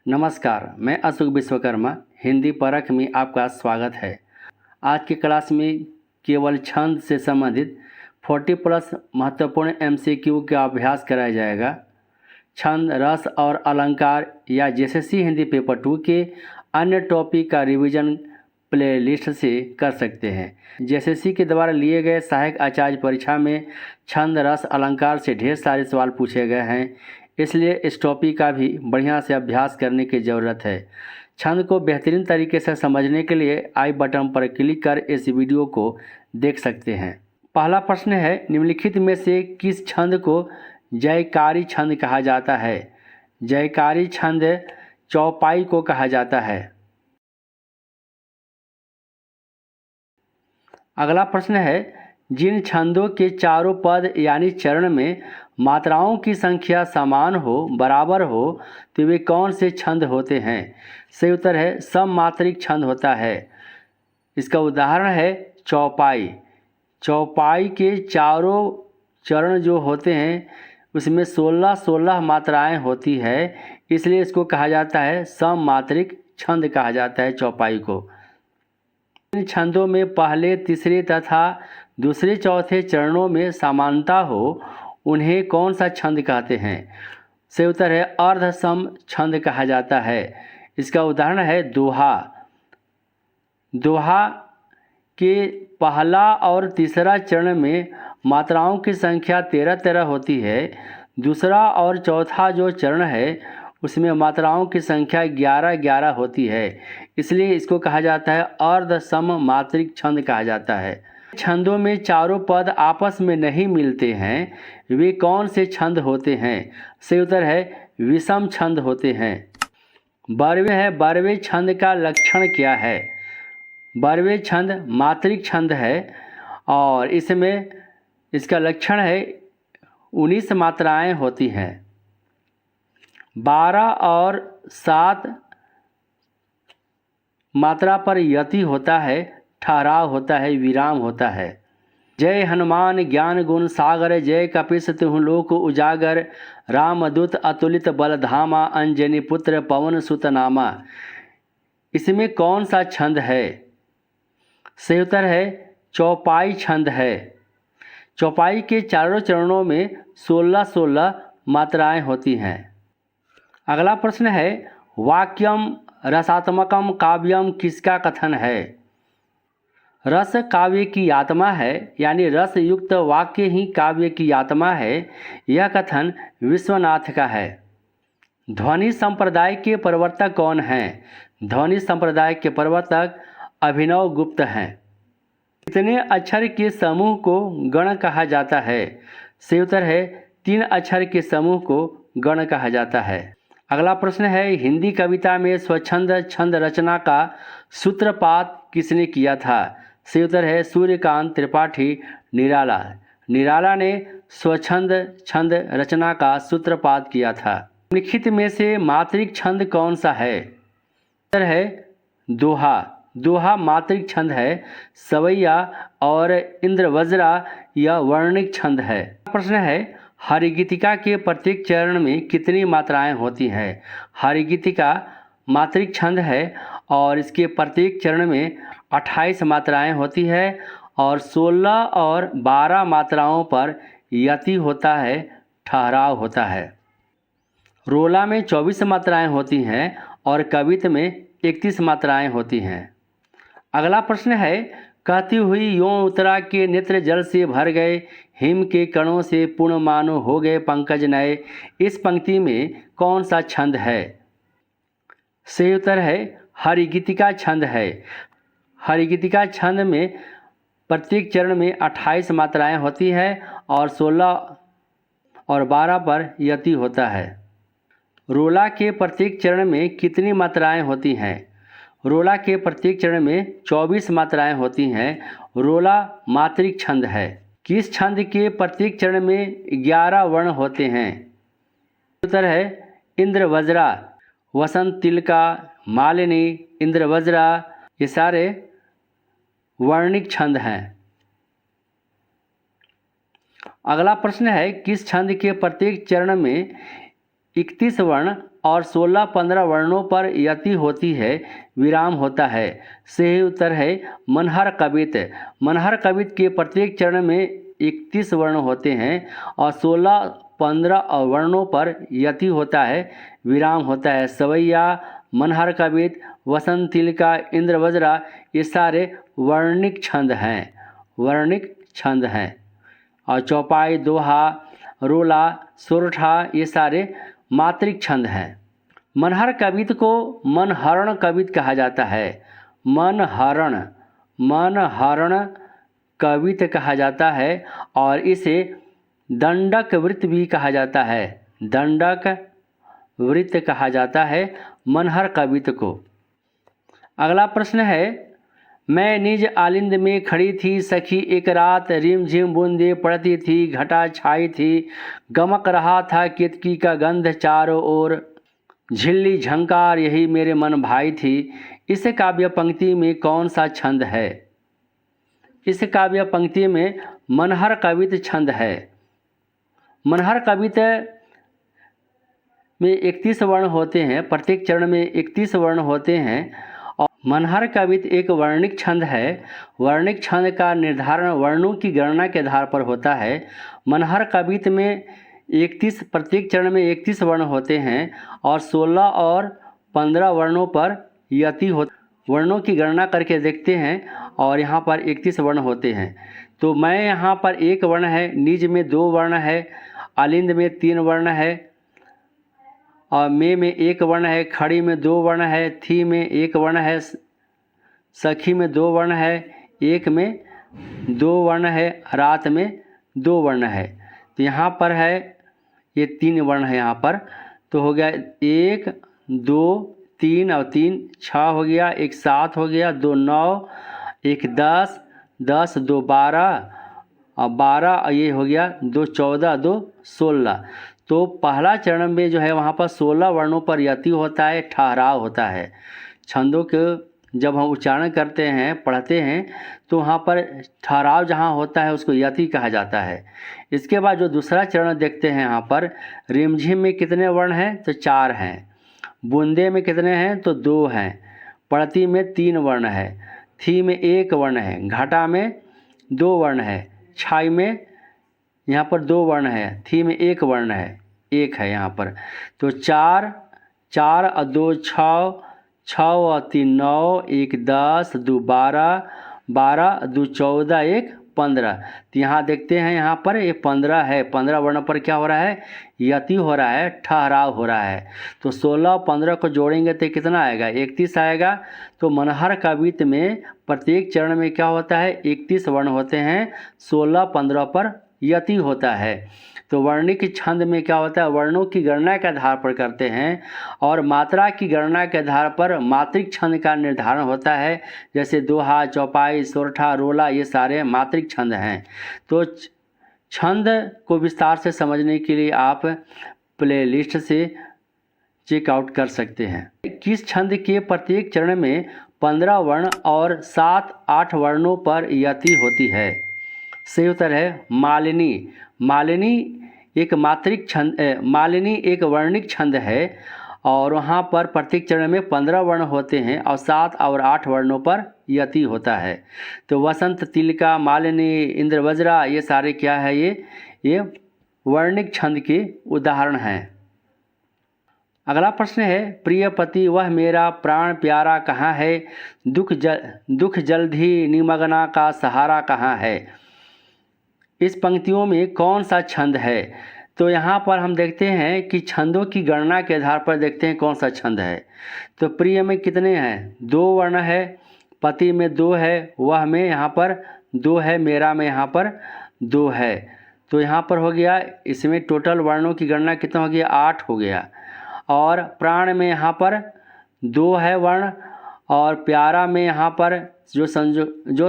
नमस्कार, मैं अशोक विश्वकर्मा हिंदी परख में आपका स्वागत है। आज की क्लास में केवल छंद से संबंधित 40+ महत्वपूर्ण MCQ का अभ्यास कराया जाएगा। छंद, रस और अलंकार या जेएसएससी हिंदी पेपर 2 के अन्य टॉपिक का रिवीजन प्लेलिस्ट से कर सकते हैं। जेएसएससी के द्वारा लिए गए सहायक आचार्य परीक्षा में छंद, रस, अलंकार से ढेर सारे सवाल पूछे गए हैं, इसलिए इस टॉपिक का भी बढ़िया से अभ्यास करने की ज़रूरत है। छंद को बेहतरीन तरीके से समझने के लिए आई बटन पर क्लिक कर इस वीडियो को देख सकते हैं। पहला प्रश्न है, निम्नलिखित में से किस छंद को जयकारी छंद कहा जाता है? जयकारी छंद चौपाई को कहा जाता है। अगला प्रश्न है, जिन छंदों के चारों पद यानी चरण में मात्राओं की संख्या समान हो, बराबर हो, तो वे कौन से छंद होते हैं? सही उत्तर है सममात्रिक छंद होता है। इसका उदाहरण है चौपाई। चौपाई के चारों चरण जो होते हैं उसमें 16 मात्राएं होती है, इसलिए इसको कहा जाता है सममात्रिक छंद कहा जाता है चौपाई को। इन छंदों में पहले, तीसरे तथा दूसरे, चौथे चरणों में समानता हो, उन्हें कौन सा छंद कहते हैं? सही उत्तर है अर्धसम छंद कहा जाता है। इसका उदाहरण है दोहा। दोहा के पहला और तीसरा चरण में मात्राओं की संख्या 13 होती है। दूसरा और चौथा जो चरण है उसमें मात्राओं की संख्या 11 होती है, इसलिए इसको कहा जाता है अर्धसम मात्रिक छंद कहा जाता है। छंदों में चारों पद आपस में नहीं मिलते हैं, वे कौन से छंद होते हैं? सही उत्तर है विषम छंद होते हैं। बरवे है, बरवे छंद का लक्षण क्या है? बरवे छंद मात्रिक छंद है और इसमें इसका लक्षण है 19 मात्राएं होती हैं। 12 और 7 मात्रा पर यति होता है, ठहराव होता है, विराम होता है। जय हनुमान ज्ञान गुण सागर, जय कपीस तिहुँ लोक उजागर, रामदूत अतुलित बलधामा, अंजनी पुत्र पवन सुत नामा। इसमें कौन सा छंद है? सही उत्तर है चौपाई छंद है। चौपाई के चारों चरणों में 16 मात्राएं होती हैं। अगला प्रश्न है, वाक्यम रसात्मकम काव्यम किसका कथन है? रस काव्य की आत्मा है, यानी रस युक्त वाक्य ही काव्य की आत्मा है, यह कथन विश्वनाथ का है। ध्वनि संप्रदाय के प्रवर्तक कौन हैं? ध्वनि संप्रदाय के प्रवर्तक अभिनव गुप्त हैं। कितने अक्षर के समूह को गण कहा जाता है? सही उत्तर है 3 अक्षर के समूह को गण कहा जाता है। अगला प्रश्न है, हिंदी कविता में स्वच्छंद छंद रचना का सूत्रपात किसने किया था? सही उत्तर है सूर्यकांत त्रिपाठी निराला। निराला ने स्वच्छंद छंद रचना का सूत्रपात किया था। निम्नलिखित में से मात्रिक छंद कौन सा है? उत्तर है दोहा। दोहा मात्रिक छंद है। सवैया और इंद्रवज्रा यह वर्णिक छंद है। प्रश्न है, हरिगीतिका के प्रत्येक चरण में कितनी मात्राएं होती हैं? हरिगीतिका मात्रिक छंद है और इसके प्रत्येक चरण में 28 मात्राएं होती है और 16 और 12 मात्राओं पर यति होता है, ठहराव होता है। रोला में 24 मात्राएं होती हैं और कवित में 31 मात्राएं होती हैं। अगला प्रश्न है, कहती हुई यों उतरा के नेत्र जल से भर गए, हिम के कणों से पूर्ण मानो हो गए पंकज नए। इस पंक्ति में कौन सा छंद है? सही उत्तर है हरिगीतिका छंद है। हरिगीतिका छंद में प्रत्येक चरण में 28 मात्राएं होती है और 16 और 12 पर यति होता है। रोला के प्रत्येक चरण में कितनी मात्राएं होती हैं? रोला के प्रत्येक चरण में 24 मात्राएं होती हैं। रोला मात्रिक छंद है। किस छंद के प्रत्येक चरण में 11 वर्ण होते हैं? उत्तर है इंद्रवज्रा। वसंत, तिलका, मालिनी, इंद्रवज्रा ये सारे वर्णिक छंद हैं। अगला प्रश्न है, किस छंद के प्रत्येक चरण में 31 वर्ण और 16-15 वर्णों पर यति होती है, विराम होता है। सही उत्तर है मनहर कवित। मनहर कवित के प्रत्येक चरण में 31 वर्ण होते हैं और 16-15 वर्णों पर यति होता है, विराम होता है। सवैया, मनहर कवित, वसंत तिलका, इंद्रवज्रा ये सारे वर्णिक छंद हैं, वर्णिक छंद हैं। और चौपाई, दोहा, रोला, सोरठा ये सारे मात्रिक छंद हैं। मनहर कवित को मनहरण कवित कहा जाता है। मनहरण कवित कहा जाता है और इसे दंडक वृत्त भी कहा जाता है। दंडक वृत्त कहा जाता है मनहर कवित को। अगला प्रश्न है, मैं निज आलिंद में खड़ी थी सखी एक रात, रिम झिम बूंदे पड़ती थी, घटा छाई थी, गमक रहा था केतकी का गंध चारों ओर, झिल्ली झंकार यही मेरे मन भाई थी। इस काव्य पंक्ति में कौन सा छंद है? इस काव्य पंक्ति में मनहर कवित छंद है। मनहर कवित में 31 वर्ण होते हैं, प्रत्येक चरण में 31 वर्ण होते हैं और मनहर कवित एक वर्णिक छंद है। वर्णिक छंद का निर्धारण वर्णों की गणना के आधार पर होता है। मनहर कवित में 31 प्रत्येक चरण में 31 वर्ण होते हैं और 16 और 15 वर्णों पर यति होता। वर्णों की गणना करके देखते हैं और यहाँ पर 31 वर्ण होते हैं। तो मैं यहाँ पर एक वर्ण है, निज में 2 वर्ण है, आलिंद में 3 वर्ण है और में 1 वर्ण है, खड़ी में 2 वर्ण है, थी में 1 वर्ण है, सखी में 2 वर्ण है, एक में 2 वर्ण है, रात में 2 वर्ण है। तो यहाँ पर है ये 3 वर्ण है यहाँ पर। तो हो गया 1 2 3 और 3 6 हो गया, 1 7 हो गया, 2 9, 1 10, 10 2 12 और 12 और ये हो गया 2 14, 2 16। तो पहला चरण में जो है वहाँ पर 16 वर्णों पर यति होता है, ठहराव होता है। छंदों के जब हम उच्चारण करते हैं, पढ़ते हैं तो वहाँ पर ठहराव जहाँ होता है उसको यति कहा जाता है। इसके बाद जो दूसरा चरण देखते हैं यहाँ पर, रिमझिम में कितने वर्ण हैं? तो 4 हैं। बूंदे में कितने हैं? तो 2 हैं। पड़ती में 3 वर्ण है, थी में 1 वर्ण है, घाटा में 2 वर्ण है, छाई में यहाँ पर 2 वर्ण है, थी में 1 वर्ण है, 1 है यहाँ पर। तो 4 4 और 2 6, 6 और 3 9, 1 10, 2 12, 12 2 14, 1 15। तो यहाँ देखते हैं यहाँ पर ये 15 है। 15 वर्ण पर क्या हो रहा है? यति हो रहा है, ठहराव हो रहा है। तो 16 और 15 को जोड़ेंगे तो कितना आएगा? 31 आएगा। तो मनहर कवित में प्रत्येक चरण में क्या होता है? 31 वर्ण होते हैं, 16-15 पर यति होता है। तो वर्णिक छंद में क्या होता है? वर्णों की गणना के आधार पर करते हैं और मात्रा की गणना के आधार पर मात्रिक छंद का निर्धारण होता है। जैसे दोहा, चौपाई, सोरठा, रोला ये सारे मात्रिक छंद हैं। तो छंद को विस्तार से समझने के लिए आप प्लेलिस्ट से चेकआउट कर सकते हैं। किस छंद के प्रत्येक चरण में 15 वर्ण और 7-8 वर्णों पर यति होती है? सही उत्तर है मालिनी। मालिनी एक मात्रिक छंद, मालिनी एक वर्णिक छंद है और वहाँ पर प्रत्येक चरण में 15 वर्ण होते हैं और 7 और 8 वर्णों पर यति होता है। तो वसंत, तिलका, मालिनी, इंद्रवज्रा ये सारे क्या है? ये वर्णिक छंद के उदाहरण हैं। अगला प्रश्न है, प्रिय पति वह मेरा प्राण प्यारा कहाँ है, दुख जल्दी निमग्ना का सहारा कहाँ है? इस पंक्तियों में कौन सा छंद है? तो यहाँ पर हम देखते हैं कि छंदों की गणना के आधार पर देखते हैं कौन सा छंद है। तो प्रिय में कितने हैं? 2 वर्ण है, पति में 2 है, वह में यहाँ पर 2 है, मेरा में यहाँ पर 2 है। तो यहाँ पर हो गया, इसमें टोटल वर्णों की गणना कितना हो गया? 8 हो गया। और प्राण में यहाँ पर 2 है वर्ण और प्यारा में यहाँ पर जो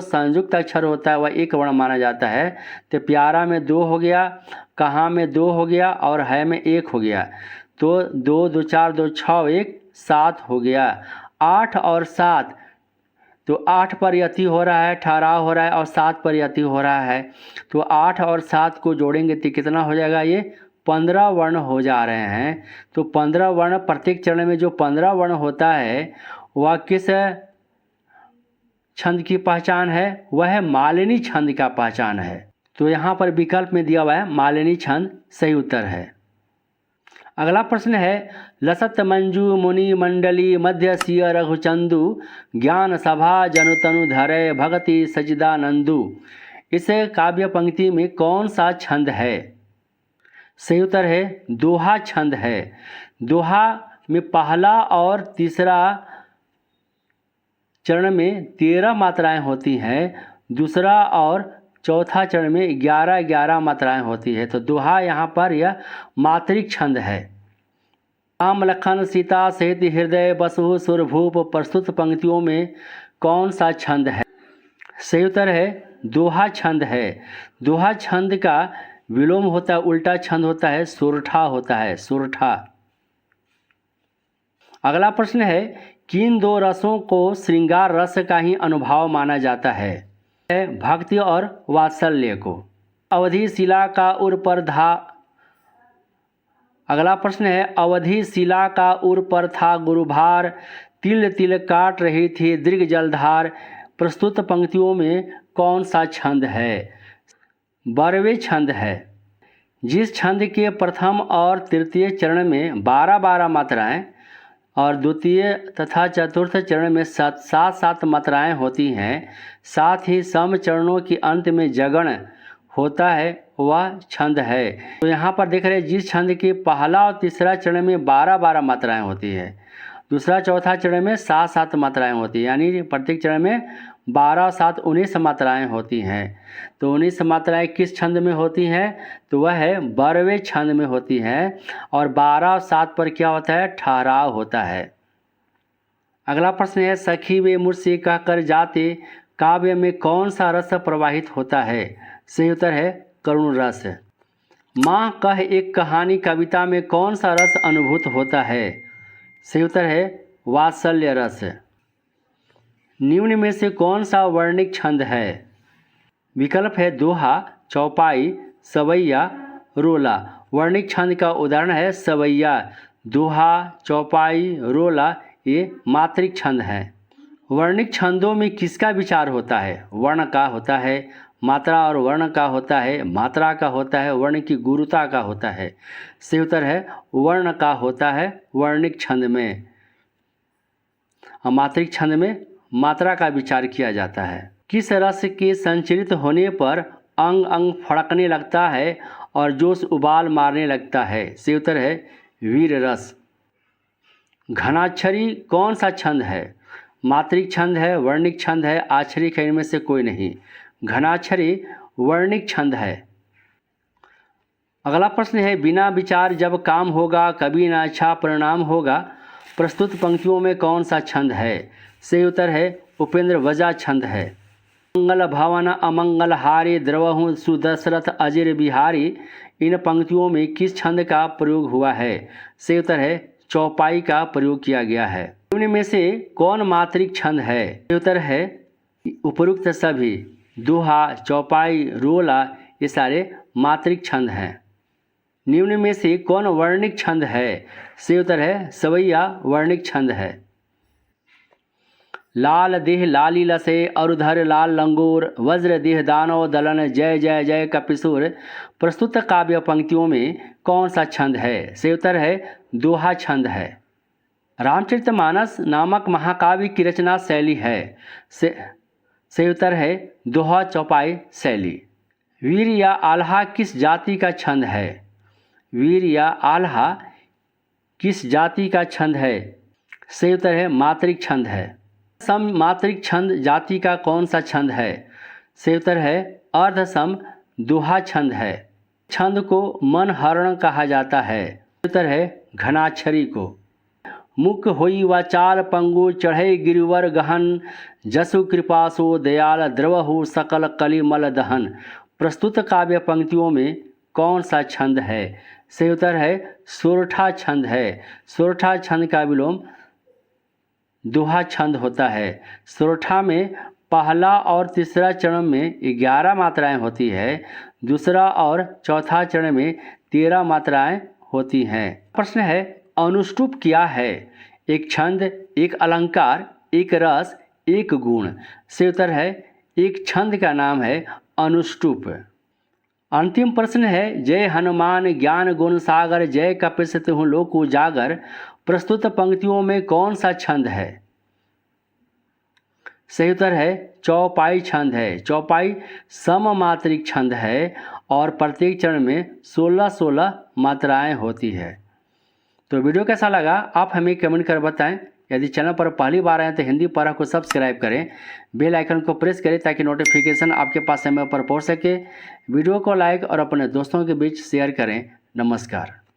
संयुक्त अक्षर होता है वह 1 वर्ण माना जाता है। तो प्यारा में 2 हो गया, कहाँ में 2 हो गया और है में 1 हो गया। तो 2 2 4 2 6 1 7 हो गया। 8 और 7, तो 8 पर यति हो रहा है, ठहराव हो रहा है और 7 पर यति हो रहा है। तो 8 और 7 को जोड़ेंगे तो कितना हो जाएगा? ये 15 वर्ण हो जा रहे हैं। तो 15 वर्ण, प्रत्येक चरण में जो 15 वर्ण होता है वह किस छंद की पहचान है? वह है मालिनी छंद का पहचान है। तो यहाँ पर विकल्प में दिया हुआ है मालिनी छंद सही उत्तर है। अगला प्रश्न है लसत मंजू मुनि मंडली मध्य सिय रघुचंदू ज्ञान सभा जनु तनु धरे भगति सचिदानंदू। इस काव्य पंक्ति में कौन सा छंद है? सही उत्तर है दोहा छंद है। दोहा में पहला और तीसरा चरण में 13 मात्राएं होती हैं, दूसरा और चौथा चरण में 11-11 मात्राएं होती है। तो दोहा यहाँ पर यह मात्रिक छंद है। राम लखन सीता सहित हृदय बसु सुरभूप प्रस्तुत पंक्तियों में कौन सा छंद है? सही उत्तर है दोहा छंद है। दोहा छंद का विलोम होता है, उल्टा छंद होता है, सोरठा होता है, सोरठा। अगला प्रश्न है किन दो रसों को श्रृंगार रस का ही अनुभव माना जाता है? भक्ति और वात्सल्य को। अवधि शिला का उर पर था। अगला प्रश्न है अवधि शिला का उर पर था गुरुभार तिल तिल काट रही थी दीर्घ जलधार। प्रस्तुत पंक्तियों में कौन सा छंद है? बरवे छंद है। जिस छंद के प्रथम और तृतीय चरण में 12-12 मात्राएं और द्वितीय तथा चतुर्थ चरण में 7-7 मात्राएं होती हैं, साथ ही सम चरणों के अंत में जगण होता है, वह छंद है। तो यहाँ पर देख रहे हैं जिस छंद के पहला और तीसरा चरण में 12-12 मात्राएं होती है, दूसरा चौथा चरण में 7-7 मात्राएं होती है, यानी प्रत्येक चरण में 12 7 19 मात्राएं होती हैं। तो 19 मात्राएं किस छंद में होती हैं? तो वह है बरवे छंद में होती हैं। और 12 और 7 पर क्या होता है? ठहराव होता है। अगला प्रश्न है सखी वे मुझसे कहकर जाते काव्य में कौन सा रस प्रवाहित होता है? सही उत्तर है करुण रस। माँ कह एक कहानी कविता में कौन सा रस अनुभूत होता है? सही उत्तर है वात्सल्य रस। निम्न में से कौन सा वर्णिक छंद है? विकल्प है दोहा, चौपाई, सवैया, रोला। वर्णिक छंद का उदाहरण है सवैया। दोहा, चौपाई, रोला ये मात्रिक छंद हैं। वर्णिक छंदों में किसका विचार होता है? वर्ण का होता है, मात्रा और वर्ण का होता है, मात्रा का होता है, वर्ण की गुरुता का होता है। सही उत्तर है वर्ण का होता है वर्णिक छंद में। मात्रिक छंद में मात्रा का विचार किया जाता है। किस रस के संचरित होने पर अंग अंग फड़कने लगता है और जोश उबाल मारने लगता है? सही उत्तर है वीर रस। घनाक्षरी कौन सा छंद है? मात्रिक छंद है, वर्णिक छंद है, आक्षरिक है, इनमें से कोई नहीं। घनाक्षरी वर्णिक छंद है। अगला प्रश्न है बिना विचार जब काम होगा कभी ना अच्छा परिणाम होगा। प्रस्तुत पंक्तियों में कौन सा छंद है? सही उत्तर है उपेंद्र वजा छंद है। मंगल भवन अमंगल हारी द्रवहु सुदशरथ अजिर बिहारी। इन पंक्तियों में किस छंद का प्रयोग हुआ है? सही उत्तर है चौपाई का प्रयोग किया गया है। निम्न में से कौन मात्रिक छंद है? सही उत्तर है उपरोक्त सभी। दोहा, चौपाई, रोला ये सारे मात्रिक छंद हैं। निम्न में से कौन वर्णिक छंद है? सही उत्तर है सवैया वर्णिक छंद है। लाल देह लाली लसे अरुधर लाल लंगूर वज्र देह दानव दलन जय जय जय कपिसूर। प्रस्तुत काव्य पंक्तियों में कौन सा छंद है? सही उत्तर है दोहा छंद है। रामचरितमानस नामक महाकाव्य की रचना शैली है? सही उत्तर है दोहा चौपाई शैली। वीर या आल्हा किस जाति का छंद है? वीर या आल्हा किस जाति का छंद है? सही उत्तर है मात्रिक छंद है। सम मात्रिक छंद जाति का कौन सा छंद है? सही उत्तर है अर्धसम दोहा छंद है। छंद को मन हरण कहा जाता है? उत्तर है घनाक्षरी को। मुख होई वाचाल पंगु चढ़े गिरिवर गहन जसु कृपासो दयाल द्रवहु सकल कलिमल दहन। प्रस्तुत काव्य पंक्तियों में कौन सा छंद है? सही उत्तर है सोरठा छंद है। सोरठा छंद का विलोम दोहा छंद होता है। सोरठा में पहला और तीसरा चरण में 11 मात्राएं होती है, दूसरा और चौथा चरण में 13 मात्राएं होती हैं। प्रश्न है अनुष्टुप क्या है? एक छंद, एक अलंकार, एक रस, एक गुण। से उत्तर है एक छंद का नाम है अनुष्टुप। अंतिम प्रश्न है जय हनुमान ज्ञान गुण सागर जय कपीस तिहुँ लोक उजागर। प्रस्तुत पंक्तियों में कौन सा छंद है? सही उत्तर है चौपाई छंद है। चौपाई सममात्रिक छंद है और प्रत्येक चरण में 16-16 मात्राएं होती है। तो वीडियो कैसा लगा आप हमें कमेंट कर बताएं। यदि चैनल पर पहली बार आए तो हिंदी पारा को सब्सक्राइब करें, बेल आइकन को प्रेस करें ताकि नोटिफिकेशन आपके पास समय पर पहुंच सके। वीडियो को लाइक और अपने दोस्तों के बीच शेयर करें। नमस्कार।